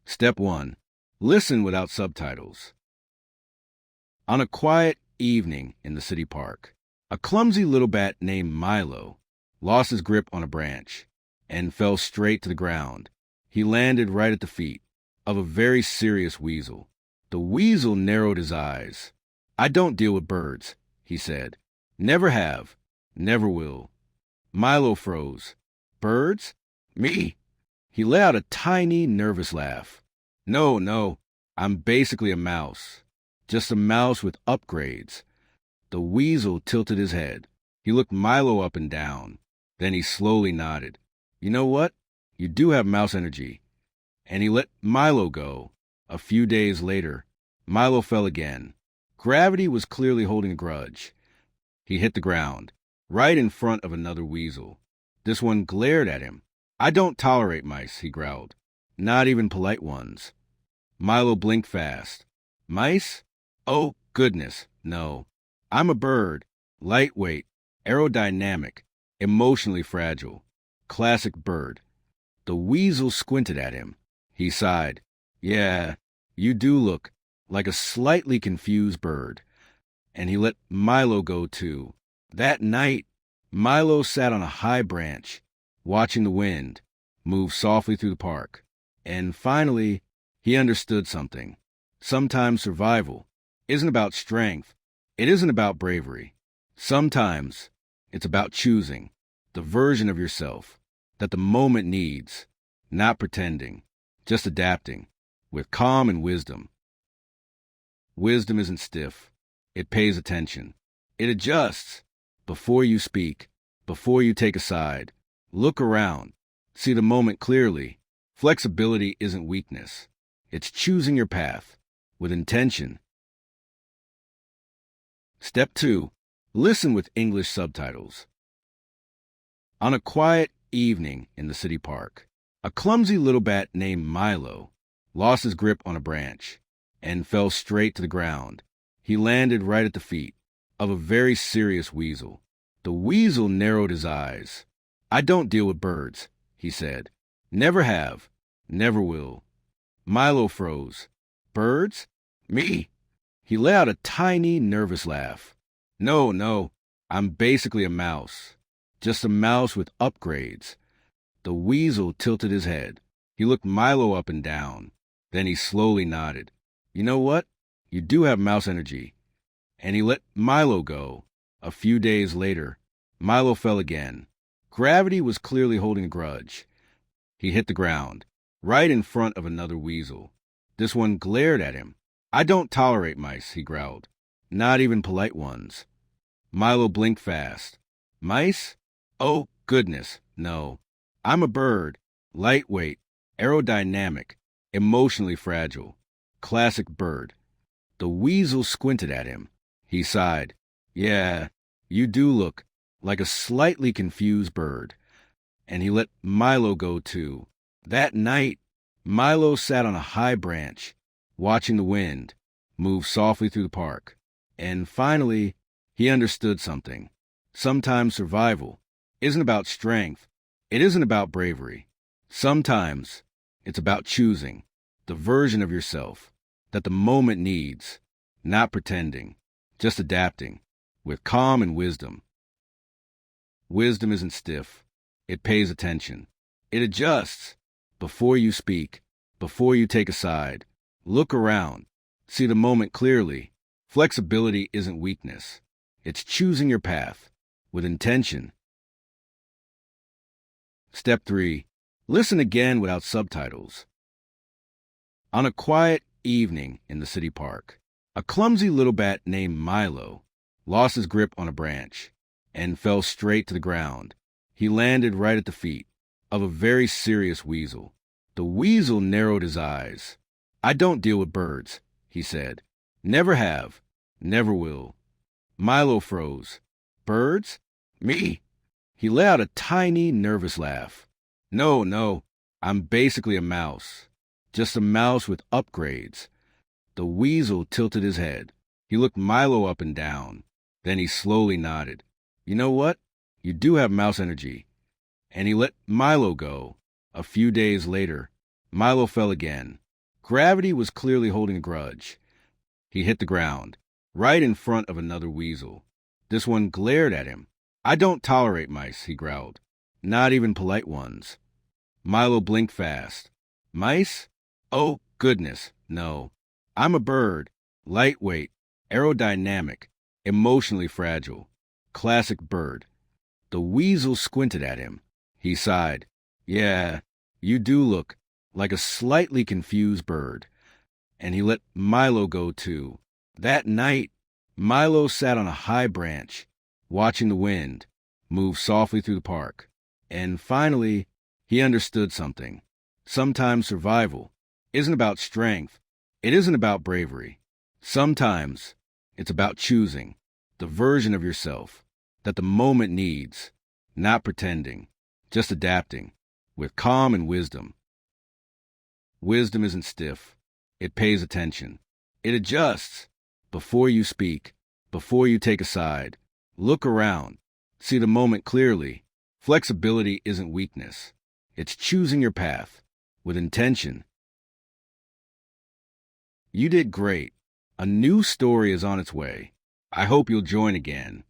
Step 1. Listen without subtitles. On a quiet evening in the city park, a clumsy little bat named Milo lost his grip on a branch and fell straight to the ground. He landed right at the feet of a very serious weasel. The weasel narrowed his eyes. "I don't deal with birds," he said. "Never have, never will." Milo froze. "Birds? Me?" He let out a tiny, nervous laugh. No, I'm basically a mouse. Just a mouse with upgrades." The weasel tilted his head. He looked Milo up and down. Then he slowly nodded. "You know what? You do have mouse energy." And he let Milo go. A few days later, Milo fell again. Gravity was clearly holding a grudge. He hit the ground, right in front of another weasel. This one glared at him. "I don't tolerate mice," he growled. "Not even polite ones." Milo blinked fast. "Mice? Oh, goodness, no. I'm a bird. Lightweight, aerodynamic, emotionally fragile. Classic bird." The weasel squinted at him. He sighed. "Yeah, you do look like a slightly confused bird." And he let Milo go too. That night, Milo sat on a high branch, watching the wind move softly through the park. And finally, he understood something. Sometimes survival isn't about strength. It isn't about bravery. Sometimes it's about choosing the version of yourself that the moment needs, not pretending, just adapting with calm and wisdom. Wisdom isn't stiff. It pays attention. It adjusts before you speak, before you take a side. Look around. See the moment clearly. Flexibility isn't weakness. It's choosing your path with intention. Step 2. Listen with English subtitles. On a quiet evening in the city park, a clumsy little bat named Milo lost his grip on a branch and fell straight to the ground. He landed right at the feet of a very serious weasel. The weasel narrowed his eyes. "I don't deal with birds," he said. "Never have, never will." Milo froze. "Birds? Me?" He let out a tiny, nervous laugh. No, I'm basically a mouse. Just a mouse with upgrades." The weasel tilted his head. He looked Milo up and down. Then he slowly nodded. "You know what? You do have mouse energy." And he let Milo go. A few days later, Milo fell again. Gravity was clearly holding a grudge. He hit the ground, right in front of another weasel. This one glared at him. "I don't tolerate mice," he growled. "Not even polite ones." Milo blinked fast. "Mice? Oh, goodness, no. I'm a bird. Lightweight, aerodynamic, emotionally fragile. Classic bird." The weasel squinted at him. He sighed. "Yeah, you do look like a slightly confused bird." And he let Milo go too. That night, Milo sat on a high branch, watching the wind move softly through the park. And finally, he understood something. Sometimes survival isn't about strength. It isn't about bravery. Sometimes it's about choosing the version of yourself that the moment needs, not pretending, just adapting with calm and wisdom. Wisdom isn't stiff. It pays attention. It adjusts before you speak, before you take a side. Look around. See the moment clearly. Flexibility isn't weakness. It's choosing your path with intention. Step 3. Listen again without subtitles. On a quiet evening in the city park, a clumsy little bat named Milo lost his grip on a branch and fell straight to the ground. He landed right at the feet of a very serious weasel. The weasel narrowed his eyes. "I don't deal with birds," he said. "Never have, never will." Milo froze. "Birds? Me?" He let out a tiny, nervous laugh. No, I'm basically a mouse. Just a mouse with upgrades." The weasel tilted his head. He looked Milo up and down. Then he slowly nodded. "You know what? You do have mouse energy." And he let Milo go. A few days later, Milo fell again. Gravity was clearly holding a grudge. He hit the ground, right in front of another weasel. This one glared at him. "I don't tolerate mice," he growled. "Not even polite ones." Milo blinked fast. "Mice? Oh, goodness, no. I'm a bird. Lightweight, aerodynamic, emotionally fragile. Classic bird." The weasel squinted at him. He sighed. "Yeah, you do look like a slightly confused bird." And he let Milo go too. That night, Milo sat on a high branch, watching the wind move softly through the park. And finally, he understood something. Sometimes survival isn't about strength. It isn't about bravery. Sometimes it's about choosing the version of yourself that the moment needs, not pretending, just adapting with calm and wisdom. Wisdom isn't stiff. It pays attention. It adjusts before you speak, before you take a side. Look around. See the moment clearly. Flexibility isn't weakness. It's choosing your path with intention. You did great. A new story is on its way. I hope you'll join again.